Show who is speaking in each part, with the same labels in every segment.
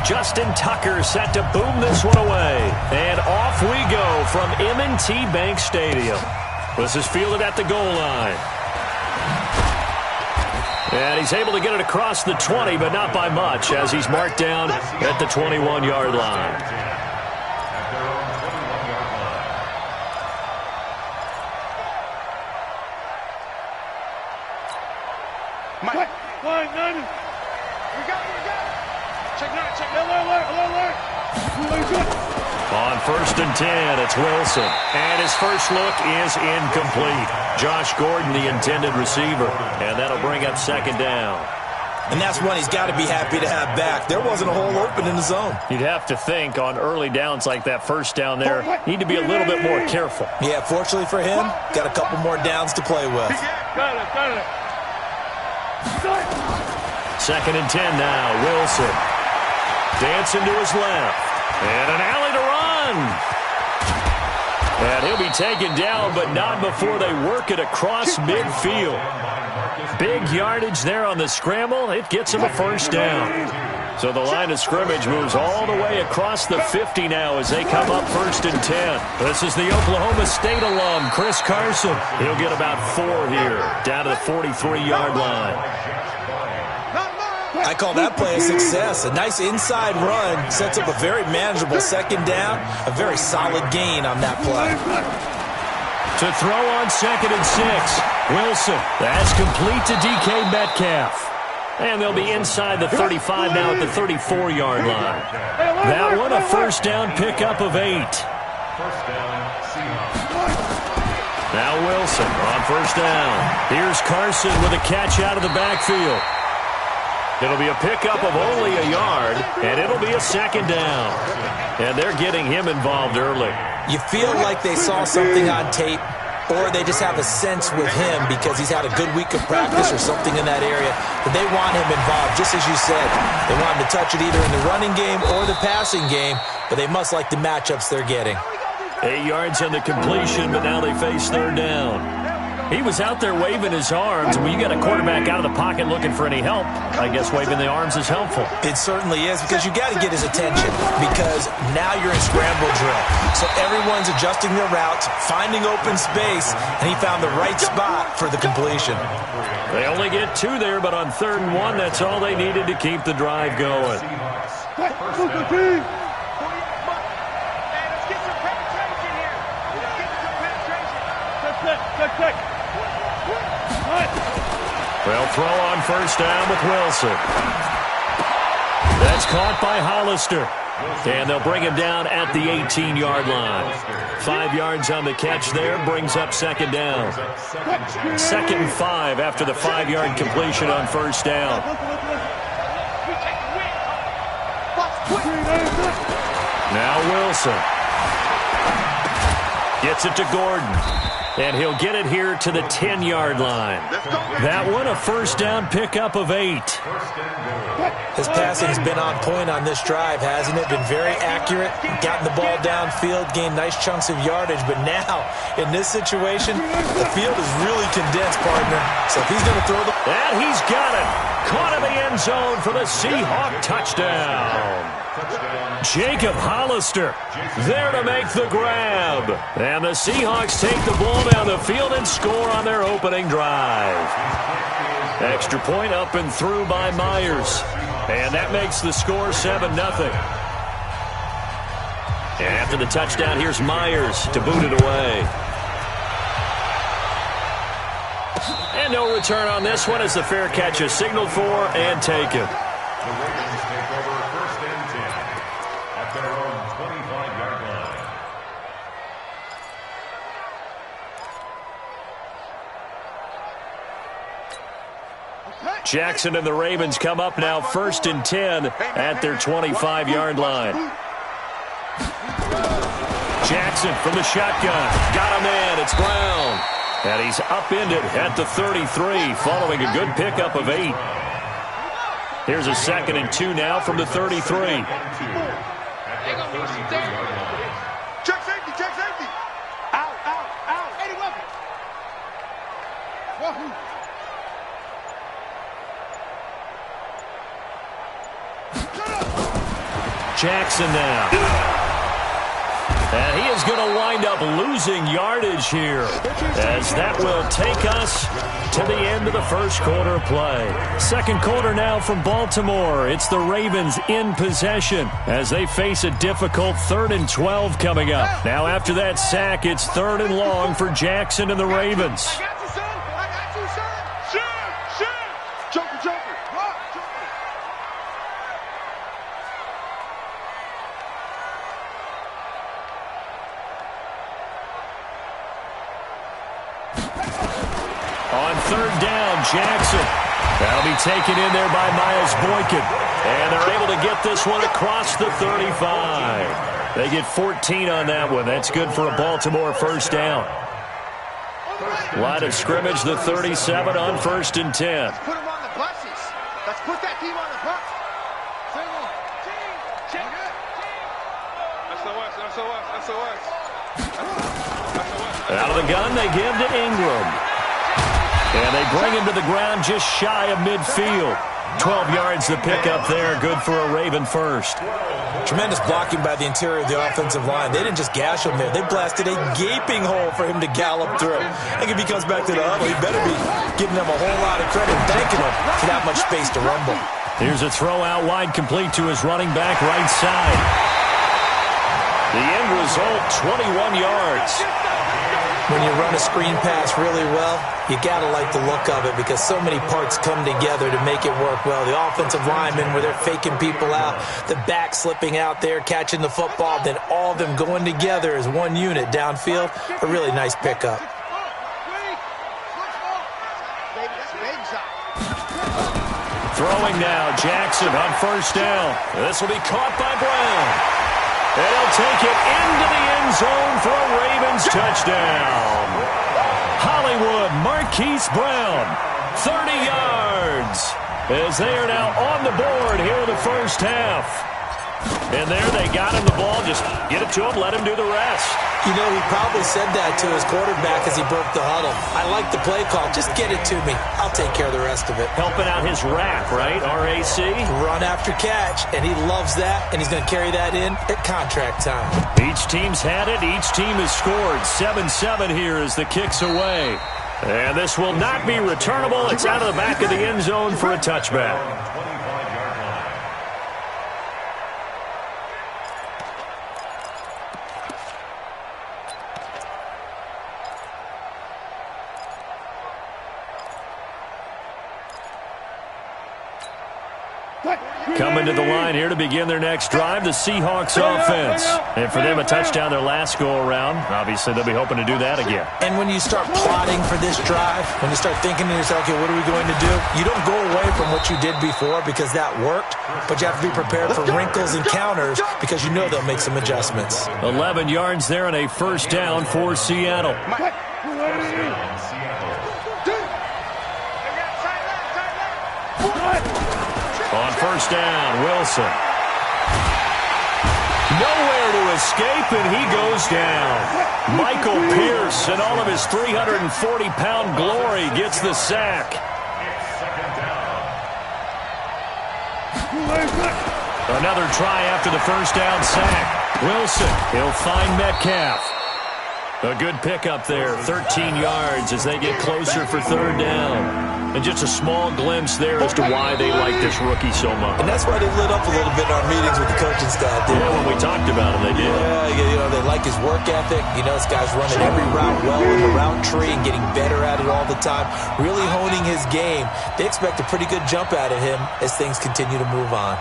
Speaker 1: Justin Tucker set to boom this one away. And off we go from M&T Bank Stadium. This is fielded at the goal line. And he's able to get it across the 20, but not by much, as he's marked down at the 21-yard line.
Speaker 2: Mike, line, 90. We got it. Check alert.
Speaker 1: On 1st and 10, it's Wilson. And his first look is incomplete. Josh Gordon, the intended receiver. And that'll bring up 2nd down.
Speaker 3: And that's one he's got to be happy to have back. There wasn't a hole open in the zone.
Speaker 1: You'd have to think on early downs like that, 1st down there, need to be a little bit more careful.
Speaker 3: Yeah, fortunately for him, got a couple more downs to play with.
Speaker 2: Got it.
Speaker 1: 2nd and 10 now, Wilson. Dancing to his left. And an alley to run. And he'll be taken down, but not before they work it across midfield. Big yardage there on the scramble. It gets him a 1st down. So the line of scrimmage moves all the way across the 50 now as they come up 1st and 10. This is the Oklahoma State alum, Chris Carson. He'll get about 4 here, down to the 43-yard line.
Speaker 3: I call that play a success. A nice inside run sets up a very manageable 2nd down. A very solid gain on that play.
Speaker 1: To throw on 2nd and 6. Wilson. That's complete to DK Metcalf. And they'll be inside the 35 now at the 34-yard line. That one a 1st down pickup of 8. Now Wilson on 1st down. Here's Carson with a catch out of the backfield. It'll be a pickup of only a yard, and it'll be a 2nd down. And they're getting him involved early.
Speaker 3: You feel like they saw something on tape, or they just have a sense with him because he's had a good week of practice or something in that area, that they want him involved, just as you said. They want him to touch it either in the running game or the passing game, but they must like the matchups they're getting.
Speaker 1: 8 yards on the completion, but now they face 3rd down. He was out there waving his arms. When you got a quarterback out of the pocket looking for any help, I guess waving the arms is helpful.
Speaker 3: It certainly is, because you got to get his attention, because now you're in scramble drill. So everyone's adjusting their routes, finding open space, and he found the right spot for the completion.
Speaker 1: They only get 2 there, but on 3rd and 1, that's all they needed to keep the drive going. Well, throw on 1st down with Wilson. That's caught by Hollister. And they'll bring him down at the 18-yard line. 5 yards on the catch there, brings up 2nd down. 2nd and 5 after the 5-yard completion on 1st down. Now Wilson. Gets it to Gordon. And he'll get it here to the 10-yard line. That one a 1st down pickup of 8.
Speaker 3: His passing's been on point on this drive, hasn't it? Been very accurate, gotten the ball downfield, gained nice chunks of yardage. But now, in this situation, the field is really condensed, partner. So if he's going to throw the...
Speaker 1: And he's got it. Caught in the end zone for the Seahawk touchdown. Jacob Hollister there to make the grab. And the Seahawks take the ball down the field and score on their opening drive. Extra point up and through by Myers. And that makes the score 7-0. And after the touchdown, here's Myers to boot it away. And no return on this one as the fair catch is signaled for and taken.
Speaker 4: The Ravens take over 1st and 10 at their own 25-yard line.
Speaker 1: Jackson and the Ravens come up now 1st and 10 at their 25-yard line. Jackson from the shotgun. Got a man. It's Brown. And he's upended at the 33 following a good pickup of 8. Here's a 2nd and 2 now from the 33.
Speaker 2: Check safety. Out. Eddie Welker.
Speaker 1: Jackson now. And he is going to wind up losing yardage here, as that will take us to the end of the first quarter of play. Second quarter now from Baltimore. It's the Ravens in possession as they face a difficult 3rd and 12 coming up. Now after that sack, it's 3rd and long for Jackson and the Ravens.
Speaker 2: I got you, son. I got you, son. Shoot. Joker. Rock.
Speaker 1: On 3rd down, Jackson. That'll be taken in there by Miles Boykin. And they're able to get this one across the 35. They get 14 on that one. That's good for a Baltimore first down. Line of scrimmage, the 37 on 1st and 10.
Speaker 2: Let's put them on the buses. Let's put that team on the bus. Single. Team. Check it. SOS.
Speaker 1: Out of the gun, they give to Ingram. And they bring him to the ground just shy of midfield. 12 yards to pick up there. Good for a Raven first.
Speaker 3: Tremendous blocking by the interior of the offensive line. They didn't just gash him there. They blasted a gaping hole for him to gallop through. I think if he comes back to the huddle, he better be giving them a whole lot of credit, thanking him for that much space to rumble.
Speaker 1: Here's a throw out wide, complete to his running back right side. The end result, 21 yards.
Speaker 3: When you run a screen pass really well, you got to like the look of it because so many parts come together to make it work well. The offensive linemen, where they're faking people out, the back slipping out there, catching the football, then all of them going together as one unit downfield. A really nice pickup.
Speaker 1: Throwing now, Jackson on 1st down. This will be caught by Brown. And he'll take it into the end zone for a Ravens touchdown. Hollywood Marquise Brown, 30 yards, as they are now on the board here in the first half. And there they got him the ball. Just get it to him, let him do the rest.
Speaker 3: You know, he probably said that to his quarterback as he broke the huddle. I like the play call. Just get it to me. I'll take care of the rest of it.
Speaker 1: Helping out his RAC, right? RAC?
Speaker 3: Run after catch, and he loves that, and he's going to carry that in at contract time.
Speaker 1: Each team's had it. Each team has scored. 7-7 here as the kick's away. And this will not be returnable. It's out of the back of the end zone for a touchback. Coming to the line here to begin their next drive, the Seahawks offense. And for them, a touchdown their last go-around. Obviously, they'll be hoping to do that again.
Speaker 3: And when you start plotting for this drive, when you start thinking to yourself, okay, what are we going to do? You don't go away from what you did before because that worked, but you have to be prepared for wrinkles and counters because you know they'll make some adjustments.
Speaker 1: 11 yards there and a first down for Seattle. On 1st down, Wilson. Nowhere to escape, and he goes down. Michael Pierce, in all of his 340-pound glory, gets the sack. Another try after the first down sack. Wilson, he'll find Metcalf. A good pickup there, 13 yards as they get closer for 3rd down. And just a small glimpse there as to why they like this rookie so much.
Speaker 3: And that's why they lit up a little bit in our meetings with the coaching staff.
Speaker 1: Yeah, when we talked about him, they did.
Speaker 3: Yeah, you know, they like his work ethic. You know, this guy's running every route well in the route tree and getting better at it all the time, really honing his game. They expect a pretty good jump out of him as things continue to move on.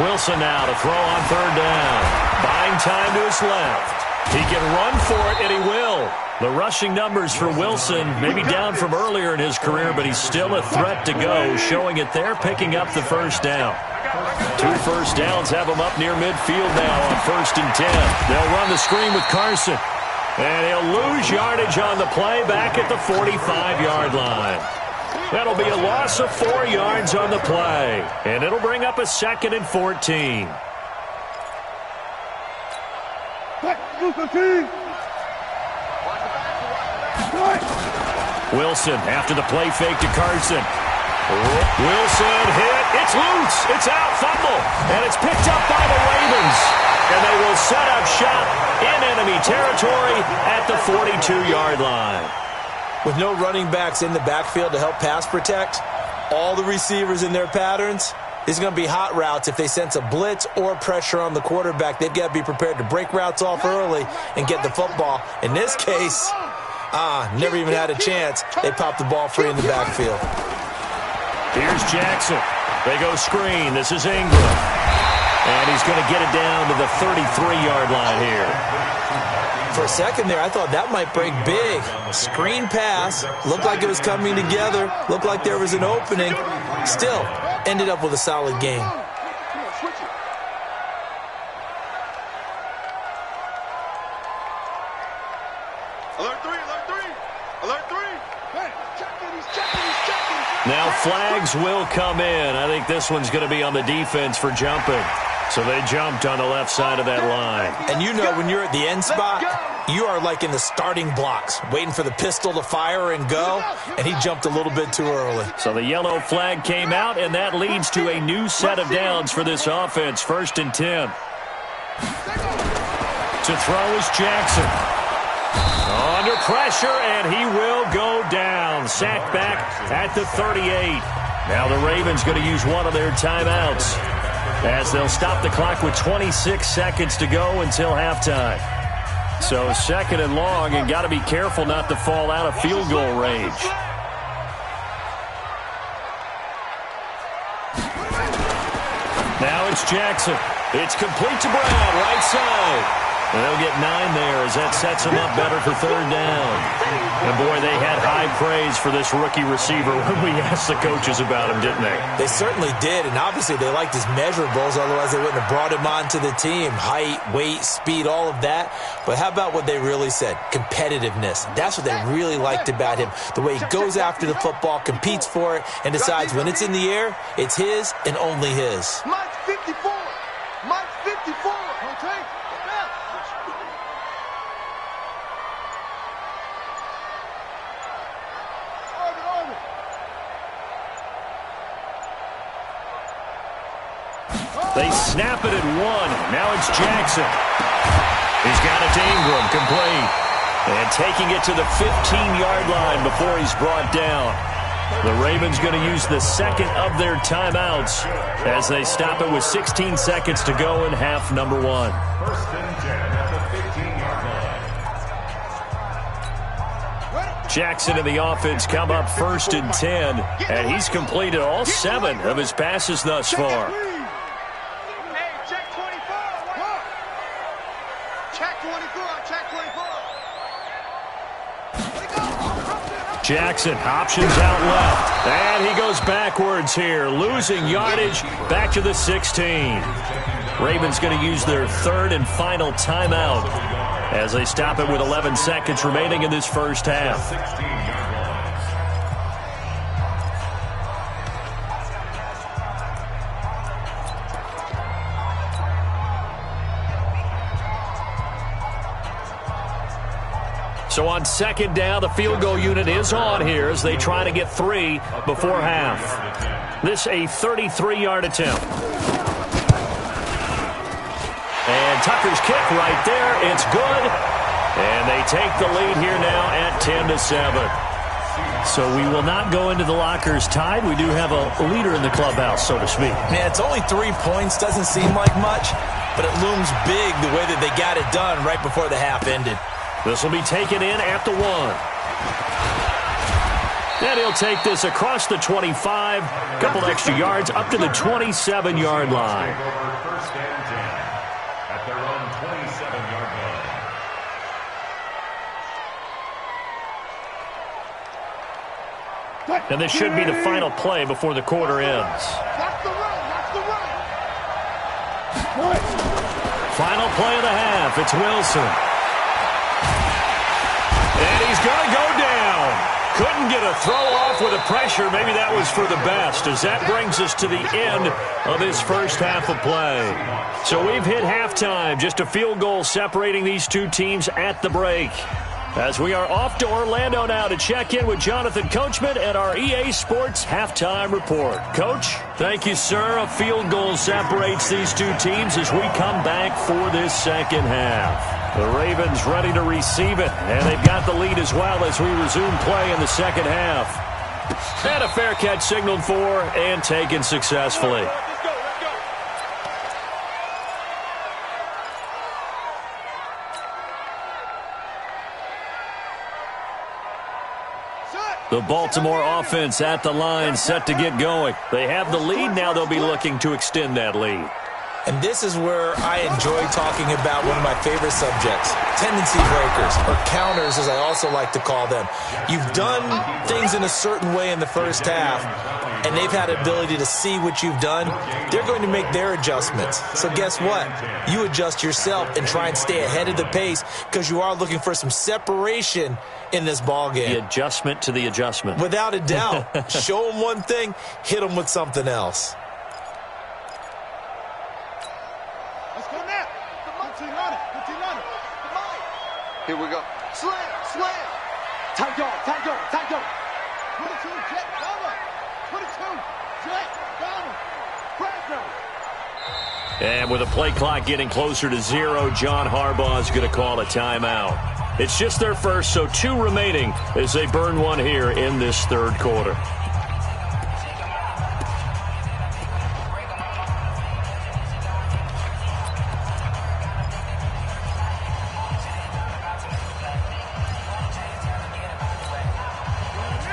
Speaker 1: Wilson now to throw on 3rd down. Buying time to his left. He can run for it, and he will. The rushing numbers for Wilson may be down from earlier in his career, but he's still a threat to go, showing it there, picking up the first down. 2 first downs have him up near midfield now on 1st and 10. They'll run the screen with Carson, and he'll lose yardage on the play back at the 45-yard line. That'll be a loss of 4 yards on the play, and it'll bring up a 2nd and 14. Wilson after the play fake to Carson. Wilson hit. It's loose. It's out fumble, and it's picked up by the Ravens. And they will set up shop in enemy territory at the 42-yard line.
Speaker 3: With no running backs in the backfield to help pass protect, all the receivers in their patterns, it's going to be hot routes. If they sense a blitz or pressure on the quarterback, they've got to be prepared to break routes off early and get the football. In this case, never even had a chance. They popped the ball free in the backfield.
Speaker 1: Here's Jackson. They go screen. This is Ingram. And he's going to get it down to the 33-yard line here.
Speaker 3: For a second there, I thought that might break big. Screen pass. Looked like it was coming together. Looked like there was an opening. Still, ended up with a solid game.
Speaker 2: Alert 3, alert 3. Alert 3. Hey, he's checking.
Speaker 1: Now flags will come in. I think this one's going to be on the defense for jumping. So they jumped on the left side of that line.
Speaker 3: And you know when you're at the end spot, you are like in the starting blocks, waiting for the pistol to fire and go, and he jumped a little bit too early.
Speaker 1: So the yellow flag came out, and that leads to a new set of downs for this offense. 1st and 10. To throw is Jackson. Under pressure, and he will go down. Sacked back at the 38. Now the Ravens going to use one of their timeouts, as they'll stop the clock with 26 seconds to go until halftime. So 2nd and long, and got to be careful not to fall out of field goal range. Now it's Jackson. It's complete to Brown, right side. And they'll get 9 there as that sets them up better for 3rd down. And boy, they had high praise for this rookie receiver when we asked the coaches about him, didn't they?
Speaker 3: They certainly did, and obviously they liked his measurables, otherwise they wouldn't have brought him onto the team. Height, weight, speed, all of that. But how about what they really said? Competitiveness. That's what they really liked about him. The way he goes after the football, competes for it, and decides when it's in the air, it's his and only his.
Speaker 2: Mike's 54. Mike's 54. Okay.
Speaker 1: They snap it at 1. Now it's Jackson. He's got it to Ingram, complete. And taking it to the 15-yard line before he's brought down. The Ravens going to use the 2nd of their timeouts as they stop it with 16 seconds to go in half number 1.
Speaker 4: 1st and 10 at the 15-yard line.
Speaker 1: Jackson and the offense come up 1st and 10, and he's completed all 7 of his passes thus far. Jackson options out left, and he goes backwards here, losing yardage back to the 16. Ravens going to use their 3rd and final timeout as they stop it with 11 seconds remaining in this first half. So on 2nd down, the field goal unit is on here as they try to get 3 before half. This a 33-yard attempt. And Tucker's kick right there. It's good. And they take the lead here now at 10-7. So we will not go into the lockers tied. We do have a leader in the clubhouse, so to speak.
Speaker 3: Man, it's only 3 points. Doesn't seem like much, but it looms big the way that they got it done right before the half ended.
Speaker 1: This will be taken in at the 1. And he'll take this across the 25, a couple extra yards, up to the 27-yard line.
Speaker 4: 1st and 10 at their own 27-yard line.
Speaker 1: And this should be the final play before the quarter ends.
Speaker 2: That's the run. That's the run.
Speaker 1: Final play of the half. It's Wilson. And he's going to go down. Couldn't get a throw off with the pressure. Maybe that was for the best, as that brings us to the end of this first half of play. So we've hit halftime. Just a field goal separating these two teams at the break. As we are off to Orlando now to check in with Jonathan Coachman and our EA Sports Halftime Report. Coach?
Speaker 5: Thank you, sir. A field goal separates these two teams as we come back for this second half.
Speaker 1: The Ravens ready to receive it, and they've got the lead as well as we resume play in the second half. And a fair catch signaled for and taken successfully. The Baltimore offense at the line, set to get going. They have the lead. Now they'll be looking to extend that lead.
Speaker 3: And this is where I enjoy talking about one of my favorite subjects, tendency breakers, or counters as I also like to call them. You've done things in a certain way in the first half, and they've had the ability to see what you've done. They're going to make their adjustments. So guess what? You adjust yourself and try and stay ahead of the pace because you are looking for some separation in this ball game.
Speaker 1: The adjustment to the adjustment.
Speaker 3: Without a doubt. Show them one thing, hit them with something else.
Speaker 2: Let's go now. Put your on it. Put your on it. Come on. Here we go. Slam. Slam. Tight go. Tight go. Tight go. 22. Jet. Cover. 22. Jet. Cover. Pressure.
Speaker 1: And with a play clock getting closer to 0, John Harbaugh is going to call a timeout. It's just their first, so 2 remaining as they burn one here in this third quarter.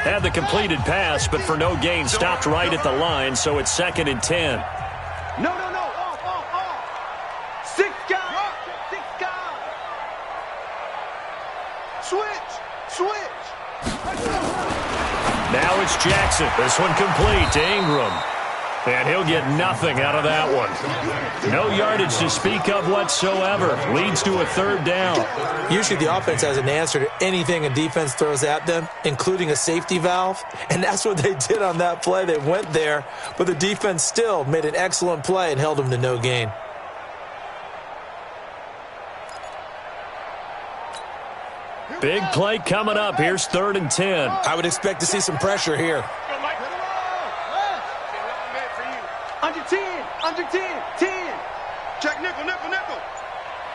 Speaker 1: Had the completed pass, but for no gain, stopped right at the line, so it's 2nd and 10.
Speaker 2: No. Off. 6 guys. 6 guys. Switch.
Speaker 1: Now it's Jackson. This one complete to Ingram. And he'll get nothing out of that one. No yardage to speak of whatsoever. Leads to a 3rd down.
Speaker 3: Usually the offense has an answer to anything a defense throws at them, including a safety valve. And that's what they did on that play. They went there, but the defense still made an excellent play and held them to no gain.
Speaker 1: Big play coming up. Here's 3rd and 10.
Speaker 3: I would expect to see some pressure here.
Speaker 2: Under 10. Under 10. 10. Check nickel.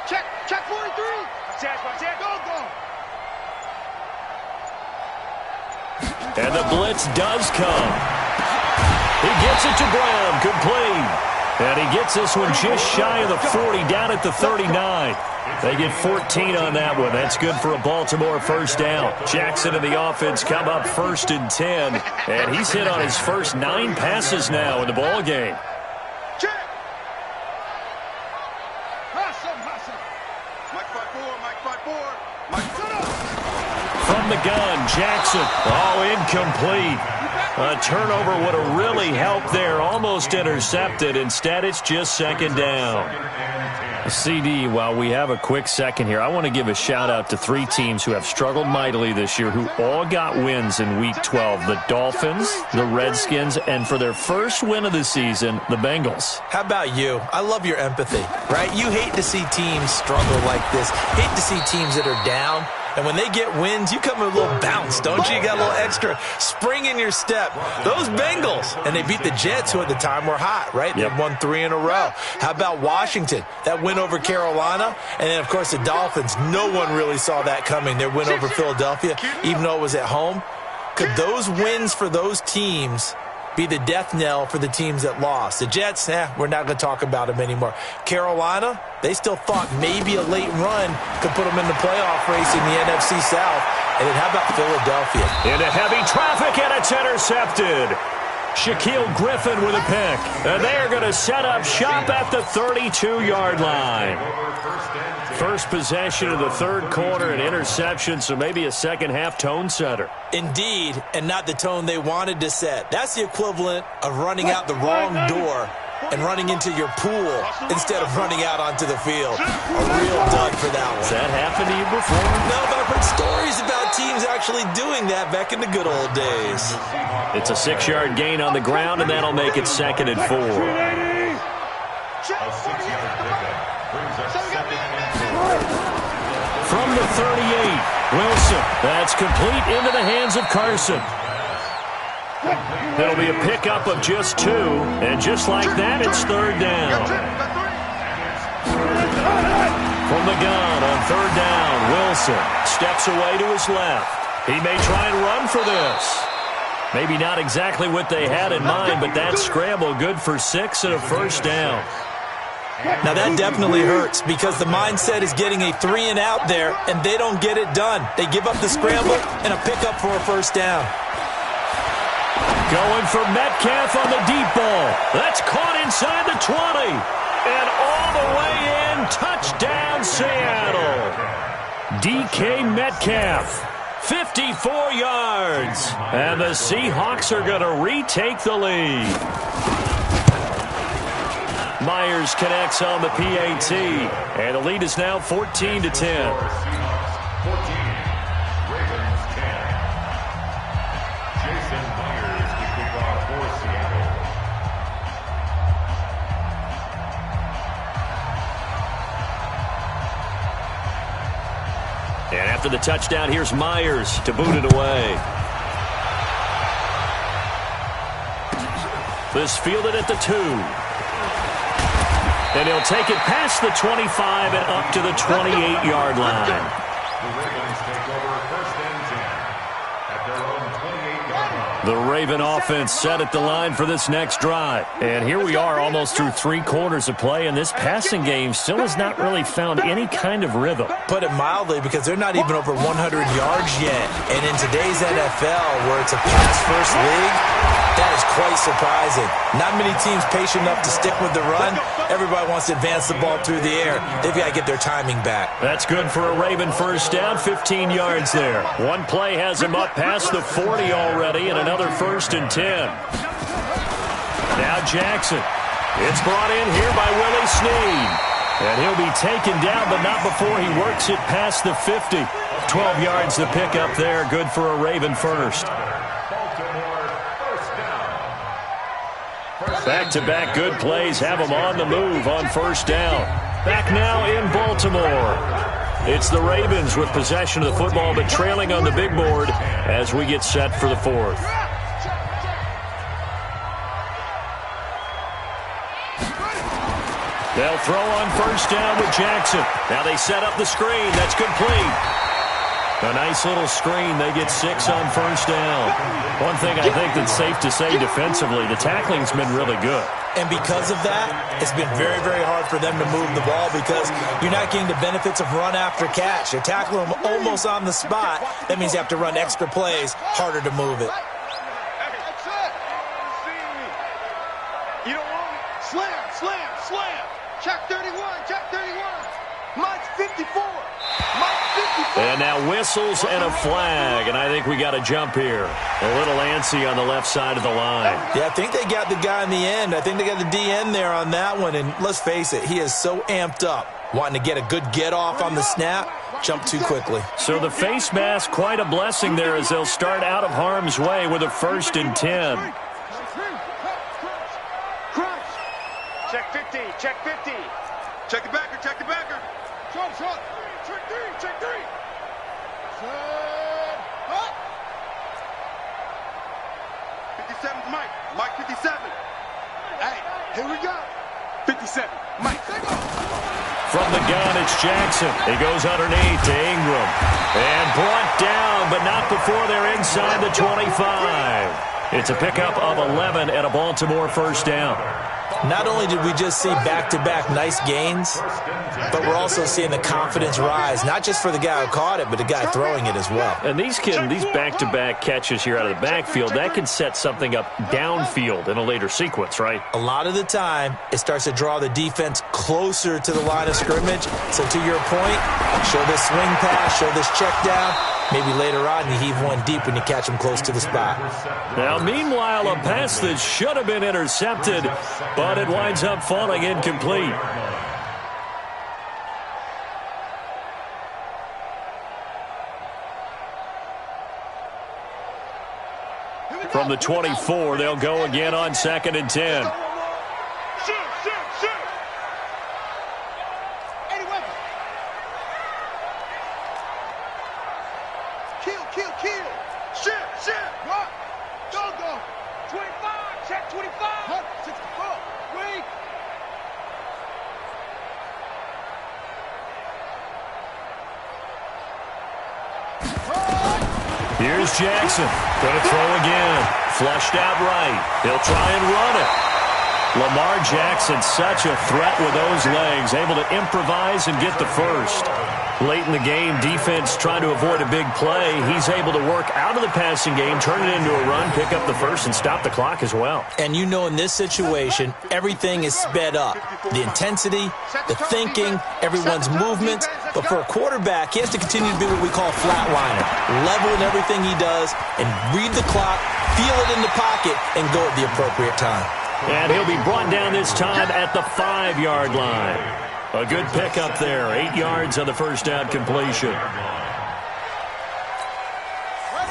Speaker 2: Check 43. Check. Go.
Speaker 1: And the blitz does come. He gets it to Brown. Complete. And he gets this one just shy of the 40, down at the 39. They get 14 on that one. That's good for a Baltimore first down. Jackson and the offense come up 1st and 10. And he's hit on his first 9 passes now in the ball game.
Speaker 2: Check. Hustle. Mike 5-4.
Speaker 1: From the gun, Jackson. Oh, incomplete. A turnover would have really helped there. Almost intercepted. Instead, it's just 2nd down. CD, while we have a quick second here, I want to give a shout-out to 3 teams who have struggled mightily this year, who all got wins in Week 12. The Dolphins, the Redskins, and for their first win of the season, the Bengals.
Speaker 3: How about you? I love your empathy, right? You hate to see teams struggle like this. Hate to see teams that are down. And when they get wins, you come with a little bounce, don't you? You got a little extra spring in your step. Those Bengals, and they beat the Jets, who at the time were hot, right?
Speaker 1: Yep.
Speaker 3: They won 3 in a row. How about Washington? That win over Carolina. And then, of course, the Dolphins. No one really saw that coming. Their win over Philadelphia, even though it was at home. Could those wins for those teams be the death knell for the teams that lost? The Jets, we're not going to talk about them anymore. Carolina, they still thought maybe a late run could put them in the playoff race in the NFC South. And then how about Philadelphia?
Speaker 1: Into heavy traffic, and it's intercepted. Shaquille Griffin with a pick. And they are going to set up shop at the 32-yard line. First possession of the third quarter, an interception, so maybe a second-half tone setter.
Speaker 3: Indeed, and not the tone they wanted to set. That's the equivalent of running out the wrong door and running into your pool instead of running out onto the field. A real dud for that one.
Speaker 1: Has that happened to you before?
Speaker 3: No, but I've heard stories about teams actually doing that back in the good old days.
Speaker 1: It's a 6-yard gain on the ground, and that'll make it 2nd and 4.
Speaker 4: A 6-yard pickup brings us 2nd and 4.
Speaker 1: From the 38, Wilson. That's complete into the hands of Carson. It'll be a pickup of just 2, and just like that, it's third down. From the gun on third down, Wilson steps away to his left. He may try and run for this. Maybe not exactly what they had in mind, but that scramble good for 6 and a first down.
Speaker 3: Now that definitely hurts because the mindset is getting a 3 and out there, and they don't get it done. They give up the scramble and a pickup for a first down.
Speaker 1: Going for Metcalf on the deep ball. That's caught inside the 20. And all the way in, touchdown Seattle. DK Metcalf, 54 yards. And the Seahawks are going to retake the lead. Myers connects on the PAT. And the lead is now 14-10. And after the touchdown, here's Myers to boot it away. This fielded at the 2. And he'll take it past the 25 and up to the 28-yard line.
Speaker 4: The Ravens take over first and 10 at their own 28-yard line.
Speaker 1: The Raven offense set at the line for this next drive. And here we are almost through 3 quarters of play, and this passing game still has not really found any kind of rhythm.
Speaker 3: Put it mildly, because they're not even over 100 yards yet. And in today's NFL, where it's a pass-first league, that is quite surprising. Not many teams patient enough to stick with the run. Everybody wants to advance the ball through the air. They've got to get their timing back.
Speaker 1: That's good for a Raven first down, 15 yards there. One play has him up past the 40 already, and another first and 10. Now Jackson. It's brought in here by Willie Snead. And he'll be taken down, but not before he works it past the 50. 12 yards to pick up there. Good for a Raven first. Back-to-back good plays have them on the move on first down. Back now in Baltimore. It's the Ravens with possession of the football, but trailing on the big board as we get set for the 4th. They'll throw on first down with Jackson. Now they set up the screen. That's complete. A nice little screen. They get 6 on first down. One thing I think that's safe to say defensively, the tackling's been really good.
Speaker 3: And because of that, it's been very, very hard for them to move the ball because you're not getting the benefits of run after catch. You tackle them almost on the spot. That means you have to run extra plays, harder to move it.
Speaker 2: You don't want it. Slam, slam, slam. Check 31, check 31. Mike's 54.
Speaker 1: And now whistles and a flag, and I think we got a jump here. A little antsy on the left side of the line.
Speaker 3: Yeah, I think they got the guy in the end. I think they got the DN there on that one, and let's face it, he is so amped up, wanting to get a good get-off on the snap, jump too quickly.
Speaker 1: So the face mask, quite a blessing there as they'll start out of harm's way with a first and 10.
Speaker 2: Check 50, check 50. Check the backer, check the backer. Shot, shot. Check 3, check 3. Set, up. 57's Mike. Mike 57. Hey, here we go. 57. Mike, take off.
Speaker 1: From the gun, it's Jackson. He goes underneath to Ingram. And brought down, but not before they're inside the 25. It's a pickup of 11 and a Baltimore first down.
Speaker 3: Not only did we just see back-to-back nice gains, but we're also seeing the confidence rise, not just for the guy who caught it, but the guy throwing it as well.
Speaker 1: And these back-to-back catches here out of the backfield, that can set something up downfield in a later sequence, right?
Speaker 3: A lot of the time, it starts to draw the defense closer to the line of scrimmage. So to your point, show this swing pass, show this check down. Maybe later on you heave one deep when you catch him close to the spot.
Speaker 1: Now, meanwhile, a pass that should have been intercepted, but it winds up falling incomplete. From the 24, they'll go again on 2nd and 10. Here's Jackson. Going to throw again. Flushed out right. He'll try and run it. Lamar Jackson, such a threat with those legs, able to improvise and get the first. Late in the game, defense trying to avoid a big play. He's able to work out of the passing game, turn it into a run, pick up the first, and stop the clock as well.
Speaker 3: And you know in this situation, everything is sped up. The intensity, the thinking, everyone's movement. But for a quarterback, he has to continue to be what we call a flatliner. Level in everything he does and read the clock, feel it in the pocket, and go at the appropriate time.
Speaker 1: And he'll be brought down this time at the 5-yard line. A good pickup there. 8 yards on the first down completion.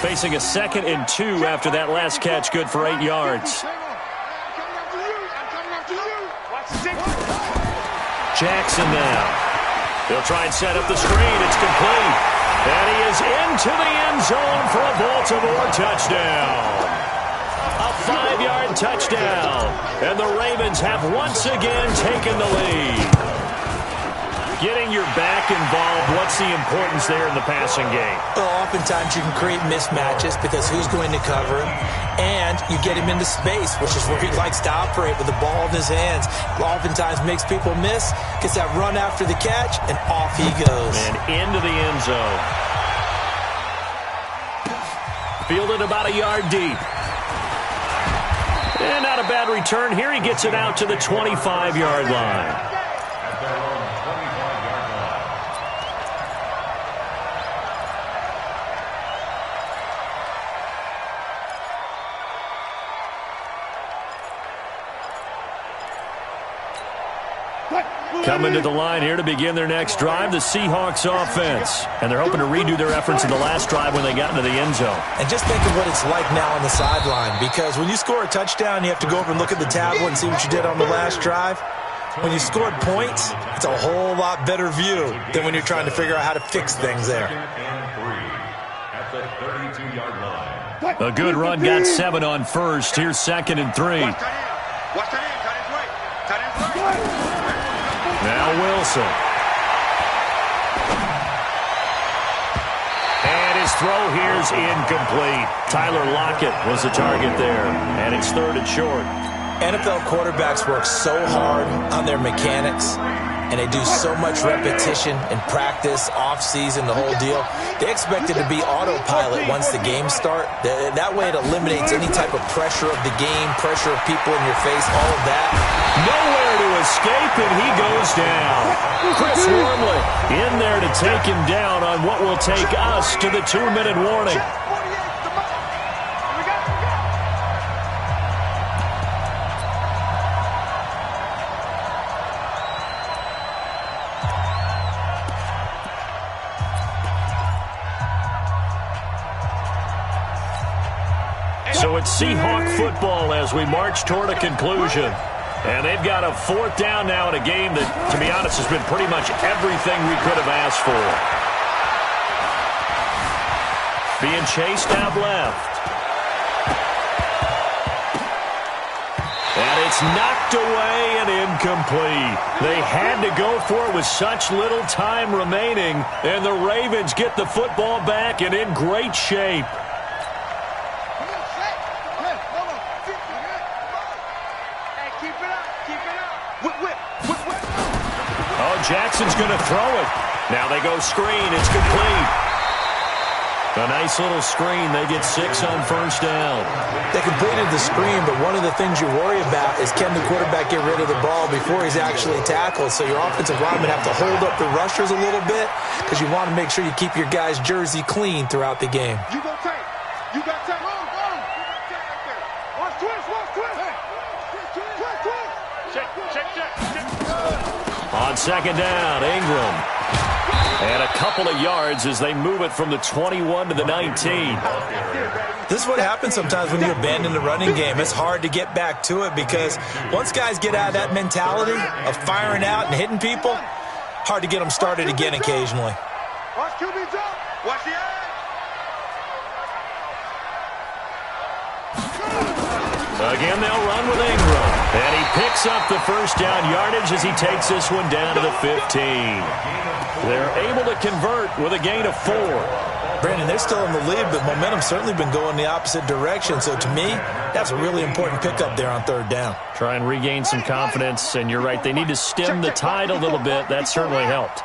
Speaker 1: Facing a 2nd and 2 after that last catch, good for 8 yards. Jackson now. He'll try and set up the screen. It's complete. And he is into the end zone for a Baltimore touchdown. A 5-yard touchdown. And the Ravens have once again taken the lead. Getting your back involved, what's the importance there in the passing game?
Speaker 3: Well, oftentimes you can create mismatches because who's going to cover him? And you get him into space, which is where he likes to operate with the ball in his hands. Oftentimes makes people miss, gets that run after the catch, and off he goes.
Speaker 1: And into the end zone. Fielded about a yard deep. And not a bad return here. He gets it out to the 25-yard line. Coming to the line here to begin their next drive, the Seahawks offense. And they're hoping to redo their efforts in the last drive when they got into the end zone.
Speaker 3: And just think of what it's like now on the sideline, because when you score a touchdown, you have to go over and look at the tablet and see what you did on the last drive. When you scored points, it's a whole lot better view than when you're trying to figure out how to fix things there.
Speaker 1: A good run, got 7 on first. Here's 2nd and 3. Now Wilson. And his throw here's incomplete. Tyler Lockett was the target there. And it's 3rd and short.
Speaker 3: NFL quarterbacks work so hard on their mechanics, and they do so much repetition and practice, off-season, the whole deal. They expect it to be autopilot once the games start. That way it eliminates any type of pressure of the game, pressure of people in your face, all of that.
Speaker 1: Nowhere to escape, and he goes down. Chris Wormley in there to take him down on what will take us to the 2-minute warning. So it's Seahawk football as we march toward a conclusion. And they've got a 4th down now in a game that, to be honest, has been pretty much everything we could have asked for. Being chased out left. And it's knocked away and incomplete. They had to go for it with such little time remaining. And the Ravens get the football back and in great shape. Jackson's going to throw it. Now they go screen. It's complete. A nice little screen. They get 6 on first down.
Speaker 3: They completed the screen, but one of the things you worry about is can the quarterback get rid of the ball before he's actually tackled. So your offensive linemen have to hold up the rushers a little bit because you want to make sure you keep your guy's jersey clean throughout the game.
Speaker 2: You go tight. You got tight. Watch twist.
Speaker 1: On 2nd down, Ingram. And a couple of yards as they move it from the 21 to the 19.
Speaker 3: This is what happens sometimes when you abandon the running game. It's hard to get back to it because once guys get out of that mentality of firing out and hitting people, hard to get them started again occasionally.
Speaker 2: Watch QB jump. Watch the
Speaker 1: Again, they'll run with Ingram. And he picks up the first down yardage as he takes this one down to the 15. They're able to convert with a gain of 4.
Speaker 3: Brandon, they're still in the lead, but momentum's certainly been going the opposite direction. So to me, that's a really important pickup there on third down.
Speaker 1: Try and regain some confidence, and you're right, they need to stem the tide a little bit. That certainly helped.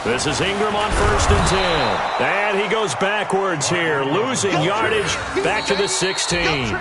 Speaker 1: This is Ingram on 1st and 10. And he goes backwards here, losing yardage back to the 16.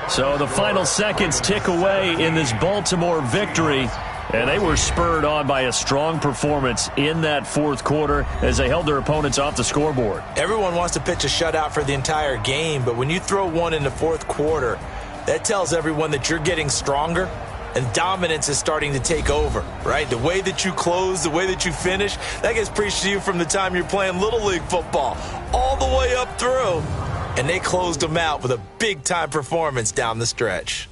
Speaker 1: So the final seconds tick away in this Baltimore victory. And they were spurred on by a strong performance in that fourth quarter as they held their opponents off the scoreboard.
Speaker 3: Everyone wants to pitch a shutout for the entire game, but when you throw one in the fourth quarter, that tells everyone that you're getting stronger. And dominance is starting to take over, right? The way that you close, the way that you finish, that gets preached to you from the time you're playing Little League football all the way up through. And they closed them out with a big-time performance down the stretch.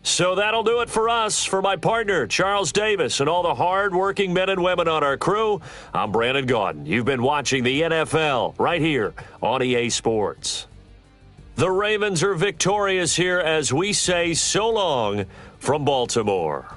Speaker 1: So that'll do it for us. For my partner, Charles Davis, and all the hard-working men and women on our crew, I'm Brandon Gaudin. You've been watching the NFL right here on EA Sports. The Ravens are victorious here as we say so long from Baltimore.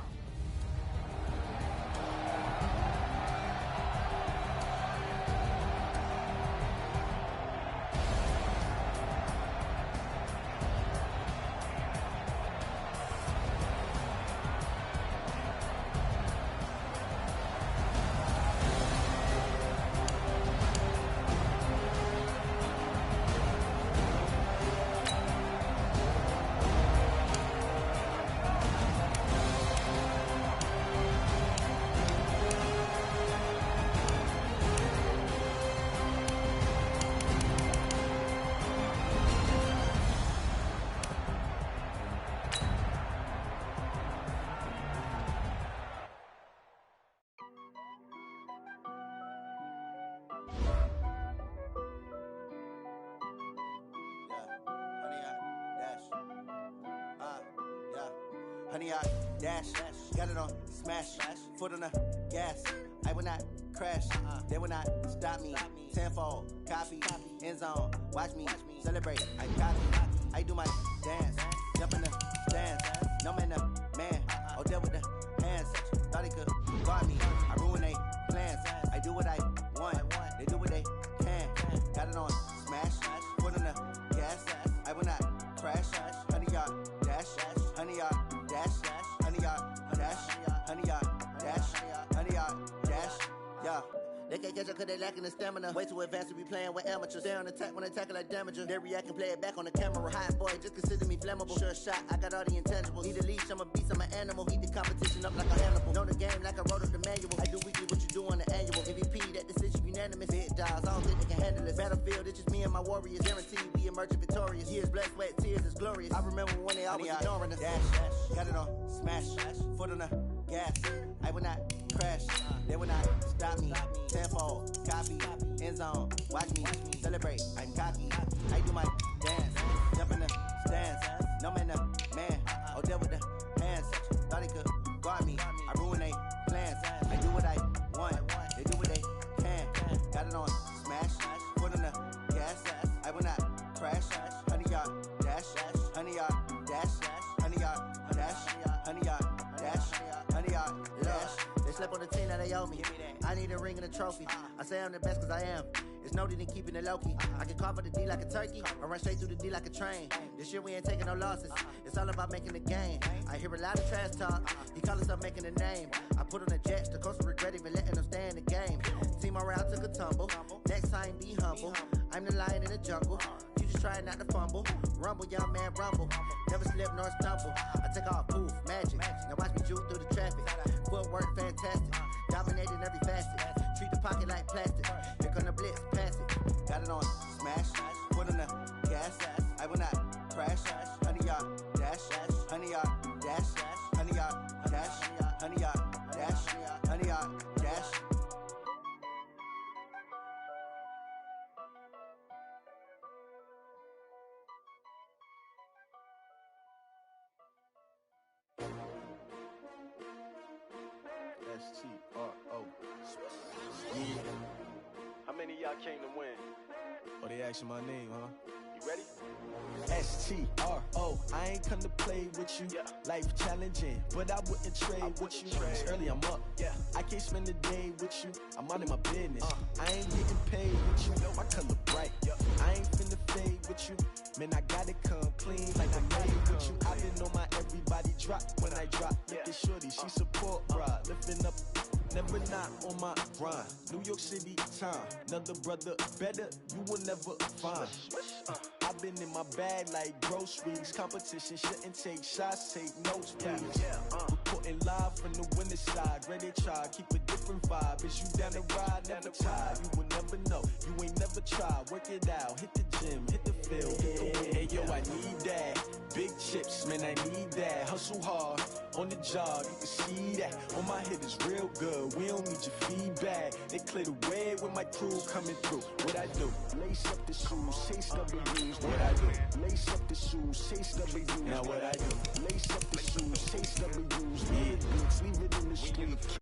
Speaker 2: Honey, I dash, got it on smash, foot on the gas. I will not crash, they will not stop me. Tenfold, copy, end zone, watch me celebrate. I copy, I do my dance, jump in the stands. No man, man, oh there with the hands. Thought he could guard me, I ruin they plans. I do what I want, they do what they can. Got it on smash, foot on the gas. I will not crash, honey, y'all dash, honey, y'all dash, honey, y'all dash, honey, y'all dash, honey, y'all dash, yeah. They can't catch up cause they lacking the stamina. Way too advanced to be playing with amateurs. They on attack when they tackle like damager. They react and play it back on the camera. Hot boy, just consider me flammable. Sure shot, I got all the intangibles. Need a leash, I'm a beast, I'm an animal. Eat the competition up like a Hannibal. Know the game like I wrote up the manual. I do weekly what you do on the annual. MVP, that decision unanimous. Big dogs, I don't think they can handle it. Battlefield, it's just me and my warriors. Guaranteed we emerge victorious. Years, blood, sweat, tears, is glorious. I remember when they always ignoring us. Dash, got it on smash, foot on the gas. I will not crash, they will not stop me. Tenfold, copy, end zone, watch me celebrate. I'm cocky, I do my dance, jump in the stands. No man, man, oh there with the hands. Thought he could guard me, I ruin they plans. I do what I want, they do what they can. Got it on smash, foot on the gas. I will not crash, honey, y'all dash, honey, y'all dash, honey, y'all dash, honey, y'all dash, honey, y'all dash. They slept on the team that they owe me. I need a ring and a trophy. I say I'm the best cause I am. It's no need in keeping it low-key. I can carve up the D like a turkey or run straight through the D like a train. This year we ain't taking no losses. It's all about making the game. I hear a lot of trash talk. He call himself making a name. I put on the Jets. The coach will regret even letting them stay in the game. Team around took a tumble. Next time be humble. I'm the lion in the jungle. You just try not to fumble. Rumble, young man, rumble. Never slip nor stumble. I take off, poof, magic. Now watch me juke through the traffic. Footwork fantastic. Dominating every facet. Treat the pocket like plastic. Here come the blitz, pass it. Got it on smash. Foot on the gas. I will not crash. Honey, y'all dash. Honey, y'all dash. Honey, y'all dash. honey, I dash, honey, I dash. S-T-R-O. Yeah.
Speaker 6: How many of y'all came to win?
Speaker 2: Oh, they asking my name, huh?
Speaker 6: You ready?
Speaker 2: S-T-R-O. I ain't come to play with you.
Speaker 6: Yeah.
Speaker 2: Life challenging, but I wouldn't trade with you. It's early, I'm up.
Speaker 6: Yeah.
Speaker 2: I can't spend the day with you. I'm minding my business. I ain't getting paid with you. My color bright.
Speaker 6: Yeah.
Speaker 2: I ain't finna fade with you. Man, I gotta come clean like I made with you. I been on my everybody drop when I drop. Look at shorty, she support, bruh. Lifting up. Never not on my grind. New York City time. Another brother better, you will never find. I've been in my bag like groceries. Competition shouldn't take shots, take notes, please. Reporting live from the winter side. Ready to try, keep a different vibe. Is you down the ride, never tired. You will never know, you ain't never tried. Work it out, hit the gym, hit the field. Hey yo, I need that. Big chips, man, I need that. Hustle hard, on the job, you can see that. On my hit is real good, we don't need your feedback. They clear the way with my crew coming through. What I do? Lace up the shoes, chase W's. What I do? Lace up the shoes, chase W's. Now what I do? Lace up the shoes, chase W's. Yeah, bitch, leave it in the street.